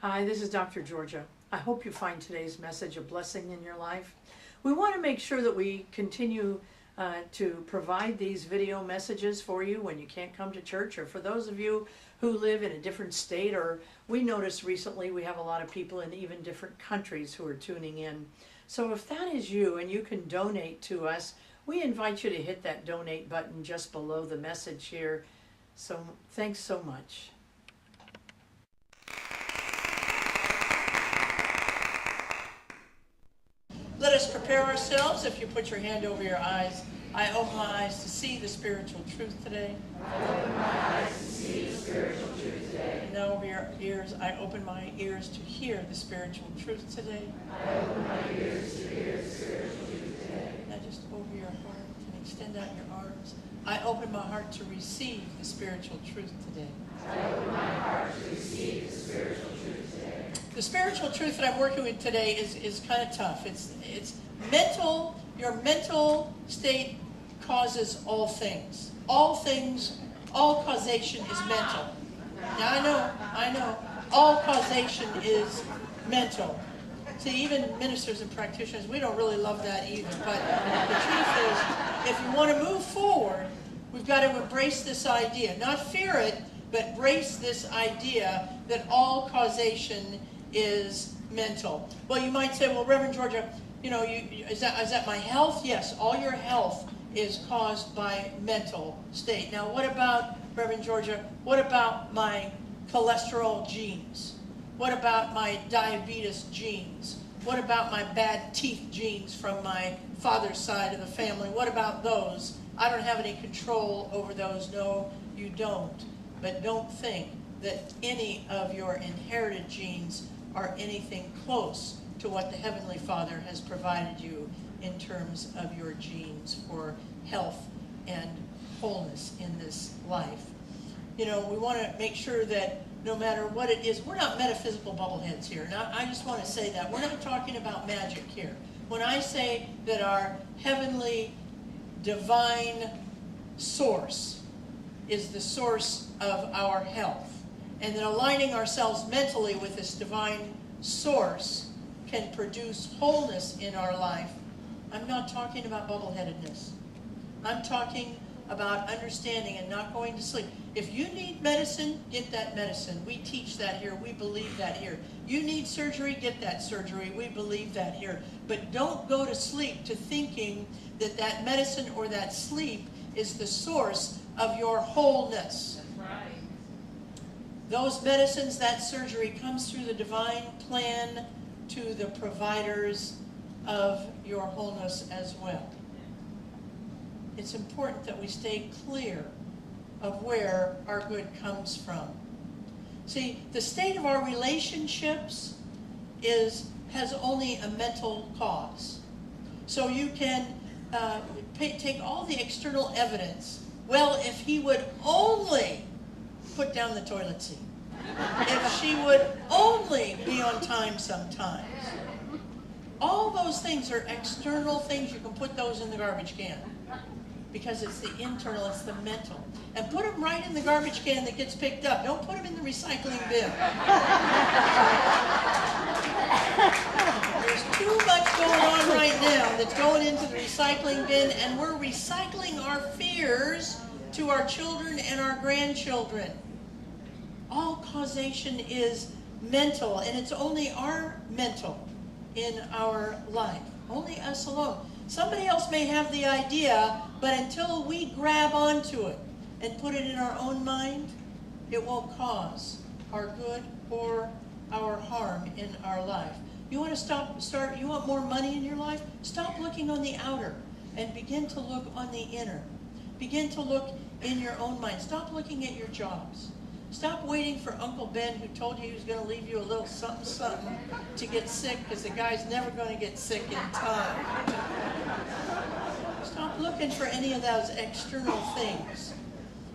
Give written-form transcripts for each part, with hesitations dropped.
Hi, this is Dr. Georgia. I hope you find today's message a blessing in your life. We want to make sure that we continue to provide these video messages for you when you can't come to church, or for those of you who live in a different state, or we noticed recently we have a lot of people in even different countries who are tuning in. So if that is you and you can donate to us, we invite you to hit that donate button just below the message here. So thanks so much. Let us prepare ourselves. If you put your hand over your eyes, I open my eyes to see the spiritual truth today. I open my eyes to see the spiritual truth today. And now over your ears, I open my ears to hear the spiritual truth today. I open my ears to hear the spiritual truth today. Now just over your heart and extend out your arms. I open my heart to receive the spiritual truth today. I open my heart to receive the spiritual truth today. The spiritual truth that I'm working with today is kind of tough. It's mental. Your mental state causes all things. All things, all causation is mental. Now I know, all causation is mental. See, even ministers and practitioners, we don't really love that either. But the truth is, if you want to move forward, we've got to embrace this idea. Not fear it, but embrace this idea that all causation is mental. Well, you might say, well, Reverend Georgia, is that my health? Yes, all your health is caused by mental state. Now, what about, Reverend Georgia, what about my cholesterol genes? What about my diabetes genes? What about my bad teeth genes from my father's side of the family? What about those? I don't have any control over those. No, you don't. But don't think that any of your inherited genes are anything close to what the Heavenly Father has provided you in terms of your genes for health and wholeness in this life. We want to make sure that no matter what it is, we're not metaphysical bubbleheads here. Now, I just want to say that. We're not talking about magic here. When I say that our heavenly, divine source is the source of our health, and that aligning ourselves mentally with this divine source can produce wholeness in our life, I'm not talking about bubbleheadedness. I'm talking about understanding and not going to sleep. If you need medicine, get that medicine. We teach that here. We believe that here. You need surgery, get that surgery. We believe that here. But don't go to sleep to thinking that that medicine or that sleep is the source of your wholeness. That's right. Those medicines, that surgery comes through the divine plan to the providers of your wholeness as well. It's important that we stay clear of where our good comes from. See, the state of our relationships has only a mental cause. So you can take all the external evidence. Well, if he would only put down the toilet seat. If she would only be on time sometimes. All those things are external things. You can put those in the garbage can. Because it's the internal, it's the mental. And put them right in the garbage can that gets picked up. Don't put them in the recycling bin. There's too much going on right now that's going into the recycling bin, and we're recycling our fears to our children and our grandchildren. All causation is mental, and it's only our mental in our life. Only us alone. Somebody else may have the idea, but until we grab onto it and put it in our own mind, it won't cause our good or our harm in our life. You want to you want more money in your life? Stop looking on the outer and begin to look on the inner. Begin to look in your own mind. Stop looking at your jobs. Stop waiting for Uncle Ben, who told you he was going to leave you a little something, something to get sick, because the guy's never going to get sick in time. Stop looking for any of those external things.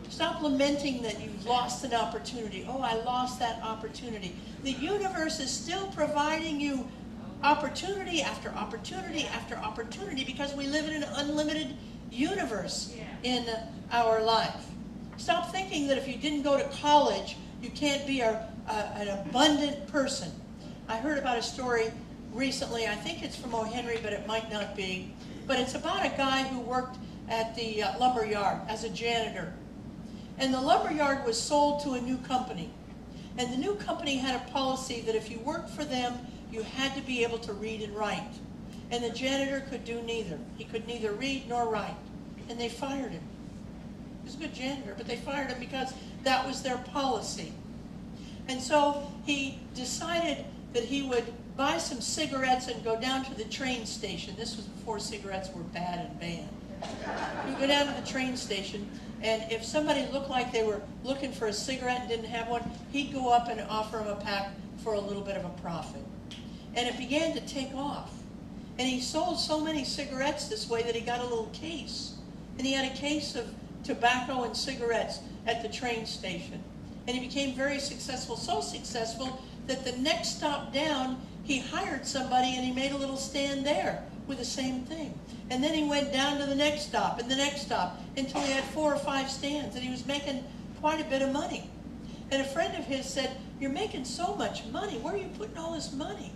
Stop lamenting that you've lost an opportunity. Oh, I lost that opportunity. The universe is still providing you opportunity after opportunity after opportunity, because we live in an unlimited universe in our life. Stop thinking that if you didn't go to college, You can't be an abundant person. I heard about a story recently. I think it's from O. Henry, but it might not be. But it's about a guy who worked at the lumber yard as a janitor. And the lumber yard was sold to a new company. And the new company had a policy that if you worked for them, you had to be able to read and write. And the janitor could do neither. He could neither read nor write. And they fired him. He was a good janitor, but they fired him because that was their policy. And so he decided that he would buy some cigarettes and go down to the train station. This was before cigarettes were bad and banned. He would go down to the train station, and if somebody looked like they were looking for a cigarette and didn't have one, he'd go up and offer them a pack for a little bit of a profit. And it began to take off. And he sold so many cigarettes this way that he got a little case. And he had a case of tobacco and cigarettes at the train station. And he became very successful, so successful that the next stop down, he hired somebody and he made a little stand there with the same thing. And then he went down to the next stop and the next stop until he had 4 or 5 stands, and he was making quite a bit of money. And a friend of his said, "You're making so much money. Where are you putting all this money?"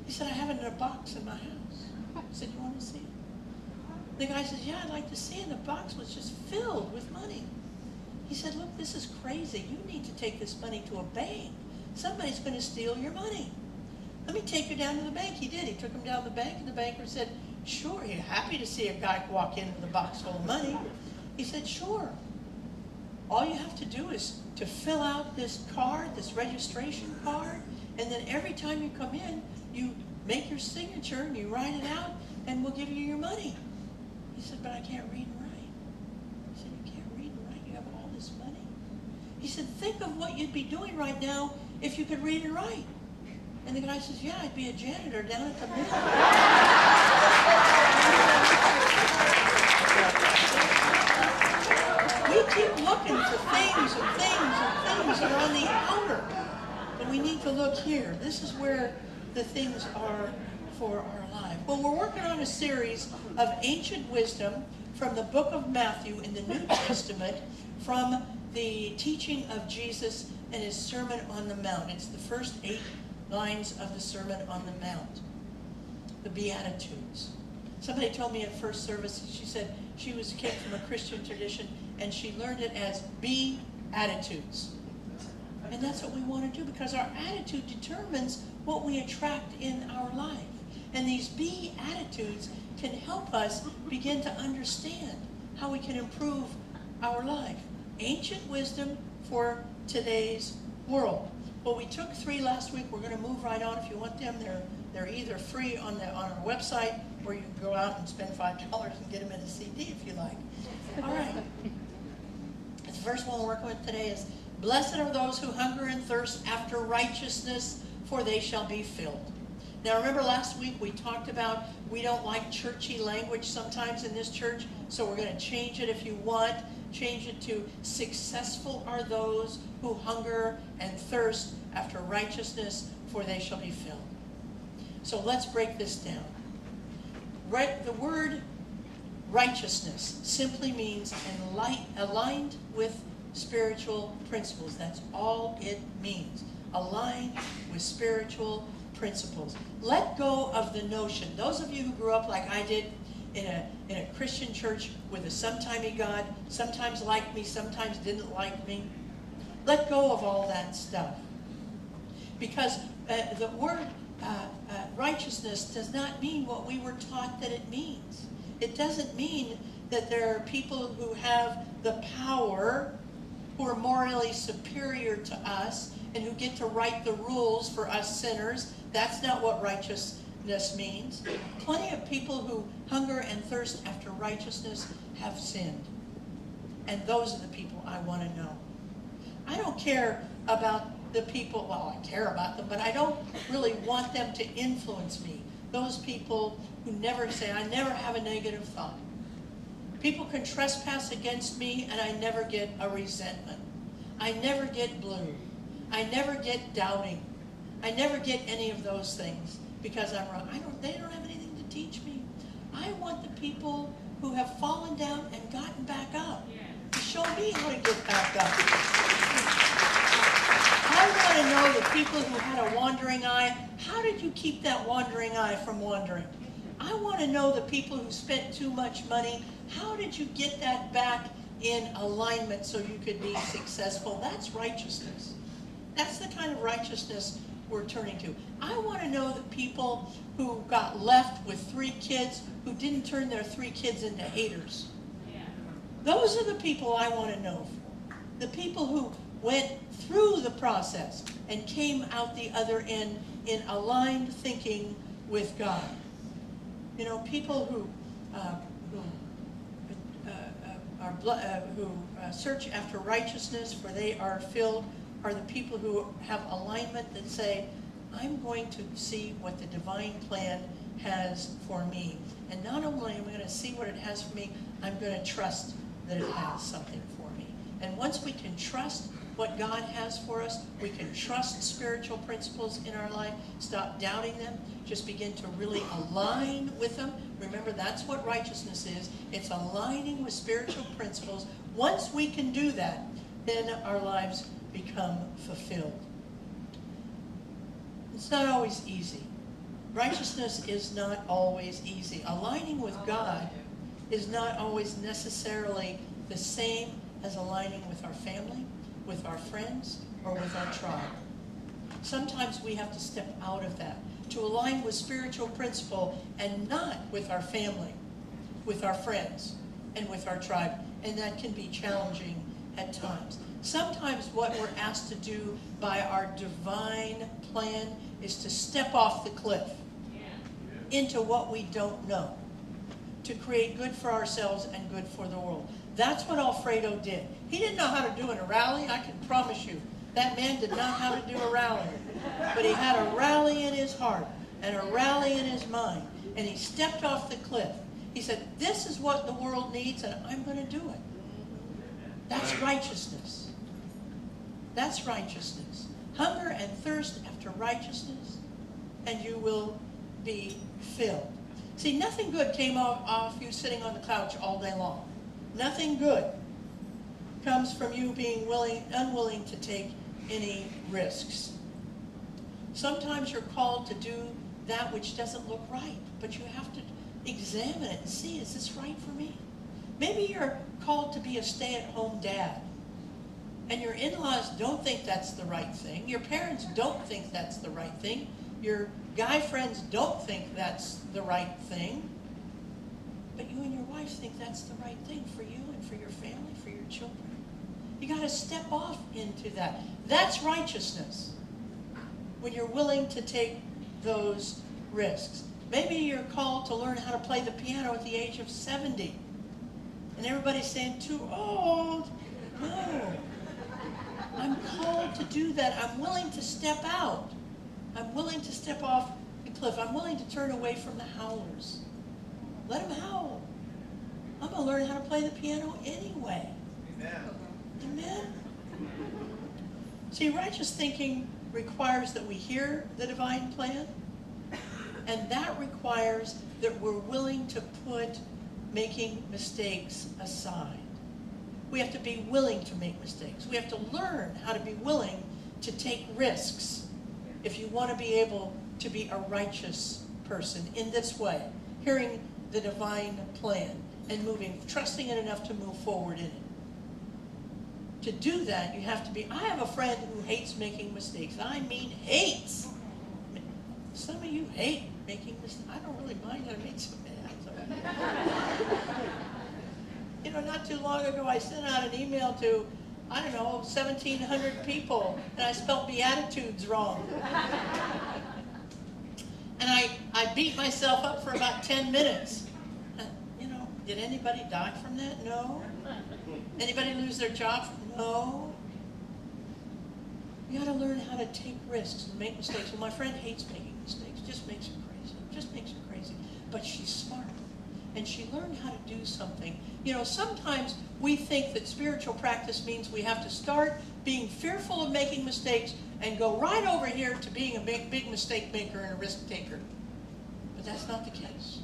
He said, "I have it in a box in my house." I said, "You want to see it?" The guy says, "Yeah, I'd like to see it." And the box was just filled with money. He said, "Look, this is crazy. You need to take this money to a bank. Somebody's going to steal your money. Let me take you down to the bank." He did. He took him down to the bank, and the banker said, "Sure, you're happy to see a guy walk in with a box full of money." He said, "Sure. All you have to do is to fill out this card, this registration card, and then every time you come in, you make your signature and you write it out, and we'll give you your money." He said, "But I can't read and write." He said, "You can't read and write? You have all this money?" He said, "Think of what you'd be doing right now if you could read and write." And the guy says, "Yeah, I'd be a janitor down at the mill." We keep looking for things and things and things that are on the outer. And we need to look here. This is where the things are for our life. Well, we're working on a series of ancient wisdom from the book of Matthew in the New Testament, from the teaching of Jesus and his Sermon on the Mount. It's the first 8 lines of the Sermon on the Mount, the Beatitudes. Somebody told me at first service, she said she came from a Christian tradition and she learned it as Beatitudes. And that's what we want to do, because our attitude determines what we attract in our life. And these Beatitudes can help us begin to understand how we can improve our life. Ancient wisdom for today's world. Well, we took 3 last week. We're going to move right on. If you want them, they're either free on our website, or you can go out and spend $5 and get them in a CD if you like. All right. The first one we're working with today is, "Blessed are those who hunger and thirst after righteousness, for they shall be filled." Now, remember last week we talked about we don't like churchy language sometimes in this church, so we're going to change it if you want. Change it to, "Successful are those who hunger and thirst after righteousness, for they shall be filled." So let's break this down. The word righteousness simply means aligned with spiritual principles. That's all it means. Aligned with spiritual principles. Let go of the notion. Those of you who grew up like I did in a Christian church with a sometimey God, sometimes liked me, sometimes didn't like me. Let go of all that stuff. Because the word righteousness does not mean what we were taught that it means. It doesn't mean that there are people who have the power, who are morally superior to us, and who get to write the rules for us sinners. That's not what righteousness means. Plenty of people who hunger and thirst after righteousness have sinned. And those are the people I want to know. I don't care about the people, well, I care about them, but I don't really want them to influence me. Those people who never say, I never have a negative thought. People can trespass against me and I never get a resentment. I never get blue. I never get doubting. I never get any of those things because I'm wrong. They don't have anything to teach me. I want the people who have fallen down and gotten back up to show me how to get back up. I want to know the people who had a wandering eye, how did you keep that wandering eye from wandering? I want to know the people who spent too much money, how did you get that back in alignment so you could be successful? That's righteousness. That's the kind of righteousness we're turning to. I want to know the people who got left with 3 kids who didn't turn their 3 kids into haters. Those are the people I want to know. The people who went through the process and came out the other end in aligned thinking with God. You know, people who search after righteousness, for they are filled, are the people who have alignment that say, I'm going to see what the divine plan has for me. And not only am I going to see what it has for me, I'm going to trust that it has something for me. And once we can trust what God has for us, we can trust spiritual principles in our life, stop doubting them, just begin to really align with them. Remember, that's what righteousness is. It's aligning with spiritual principles. Once we can do that, then our lives become fulfilled. It's not always easy. Righteousness is not always easy. Aligning with God is not always necessarily the same as aligning with our family, with our friends, or with our tribe. Sometimes we have to step out of that to align with spiritual principle and not with our family, with our friends, and with our tribe. And that can be challenging at times. Sometimes what we're asked to do by our divine plan is to step off the cliff into what we don't know, to create good for ourselves and good for the world. That's what Alfredo did. He didn't know how to do in a rally, I can promise you. That man did not know how to do a rally. But he had a rally in his heart and a rally in his mind. And he stepped off the cliff. He said, this is what the world needs and I'm going to do it. That's righteousness. That's righteousness. Hunger and thirst after righteousness, and you will be filled. See, nothing good came off you sitting on the couch all day long. Nothing good comes from you being unwilling to take any risks. Sometimes you're called to do that which doesn't look right, but you have to examine it and see, is this right for me? Maybe you're called to be a stay-at-home dad, and your in-laws don't think that's the right thing. Your parents don't think that's the right thing. Your guy friends don't think that's the right thing. But you and your wife think that's the right thing for you and for your family, for your children. You got to step off into that. That's righteousness. When you're willing to take those risks. Maybe you're called to learn how to play the piano at the age of 70. And everybody's saying, too old. No. I'm called to do that. I'm willing to step out. I'm willing to step off the cliff. I'm willing to turn away from the howlers. Let them howl. I'm going to learn how to play the piano anyway. Amen. Amen? See, righteous thinking requires that we hear the divine plan, and that requires that we're willing to put making mistakes aside. We have to be willing to make mistakes. We have to learn how to be willing to take risks if you want to be able to be a righteous person in this way, hearing the divine plan and moving, trusting it enough to move forward in it. To do that, you have to be, I have a friend who hates making mistakes. I mean hates. Some of you hate making mistakes. I don't really mind. I made some bad. You know, not too long ago, I sent out an email to, I don't know, 1,700 people, and I spelled Beatitudes wrong. And I beat myself up for about 10 minutes. You know, did anybody die from that? No. Anybody lose their job? No. You got to learn how to take risks and make mistakes. Well, my friend hates making mistakes. Just makes her crazy. Just makes her crazy. But she's smart. And she learned how to do something. You know, sometimes we think that spiritual practice means we have to start being fearful of making mistakes and go right over here to being a big mistake maker and a risk taker. But that's not the case.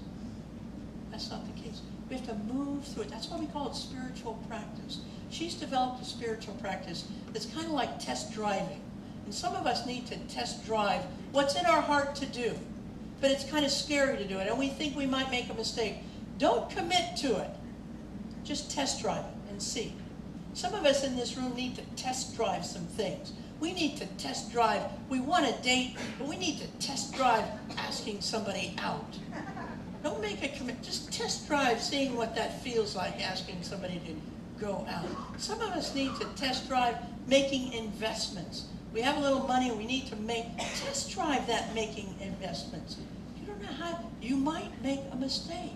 That's not the case. We have to move through it. That's why we call it spiritual practice. She's developed a spiritual practice that's kind of like test driving. And some of us need to test drive what's in our heart to do. But it's kind of scary to do it, and we think we might make a mistake. Don't commit to it. Just test drive it and see. Some of us in this room need to test drive some things. We need to test drive. We want a date, but we need to test drive asking somebody out. Don't make a commit. Just test drive seeing what that feels like, asking somebody to go out. Some of us need to test drive making investments. We have a little money, we need to test drive that making investments. You don't know how, you might make a mistake.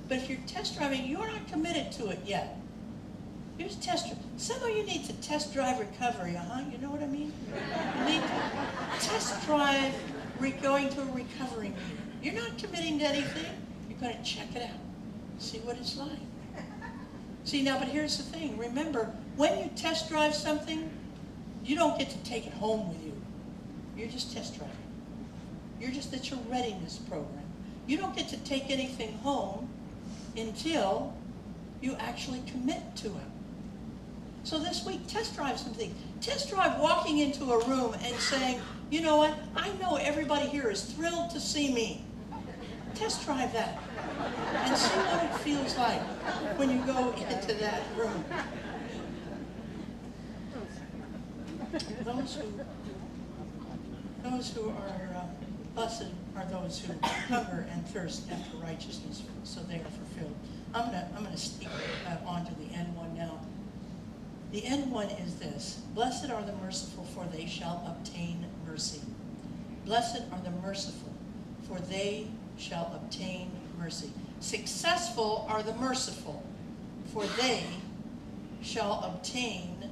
But if you're test driving, you're not committed to it yet. You're just test drive. Some of you need to test drive recovery, you know what I mean? You need to test drive going to a recovery meeting. You're not committing to anything, you're going to check it out, see what it's like. See, now, but here's the thing. Remember, when you test drive something, you don't get to take it home with you. You're just test driving. It's your readiness program. You don't get to take anything home until you actually commit to it. So this week, test drive something. Test drive walking into a room and saying, you know what, I know everybody here is thrilled to see me. Test drive that and see what it feels like when you go into that room. Those who are blessed are those who hunger and thirst after righteousness, so they are fulfilled. I'm gonna sneak on to the end one now. The end one is this: blessed are the merciful, for they shall obtain mercy. Blessed are the merciful, for they shall obtain mercy. Successful are the merciful, for they shall obtain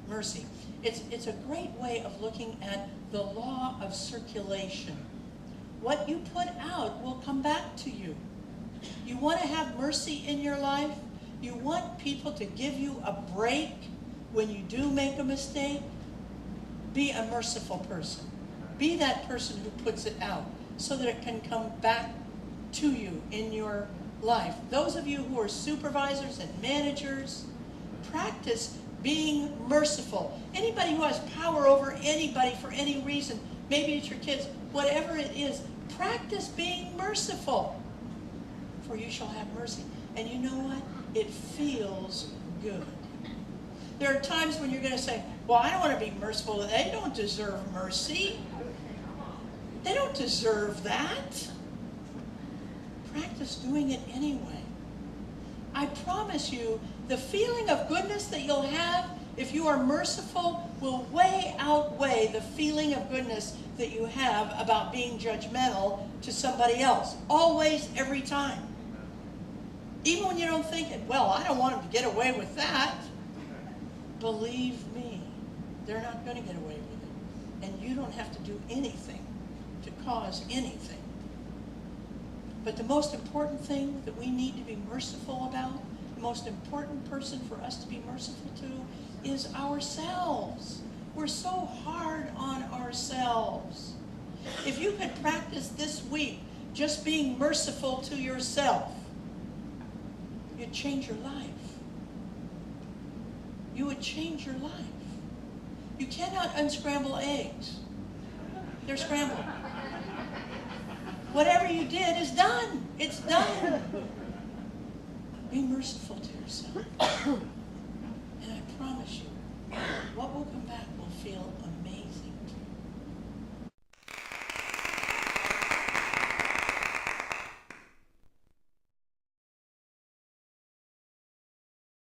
mercy. It's a great way of looking at the law of circulation. What you put out will come back to you. You want to have mercy in your life? You want people to give you a break when you do make a mistake? Be a merciful person. Be that person who puts it out so that it can come back to you in your life. Those of you who are supervisors and managers, practice being merciful. Anybody who has power over anybody for any reason, maybe it's your kids, whatever it is, practice being merciful, for you shall have mercy. And you know what? It feels good. There are times when you're going to say, well, I don't want to be merciful. They don't deserve mercy. They don't deserve that. Practice doing it anyway. I promise you, the feeling of goodness that you'll have if you are merciful will way outweigh the feeling of goodness that you have about being judgmental to somebody else. Always, every time. Even when you don't think it, well, I don't want them to get away with that. Believe me, they're not going to get away with it. And you don't have to do anything to cause anything. But the most important thing that we need to be merciful about, the most important person for us to be merciful to, is ourselves. We're so hard on ourselves. If you could practice this week just being merciful to yourself, you'd change your life. You would change your life. You cannot unscramble eggs. They're scrambled. Whatever you did is done. It's done. Be merciful to yourself. And I promise you, what will come back will feel amazing.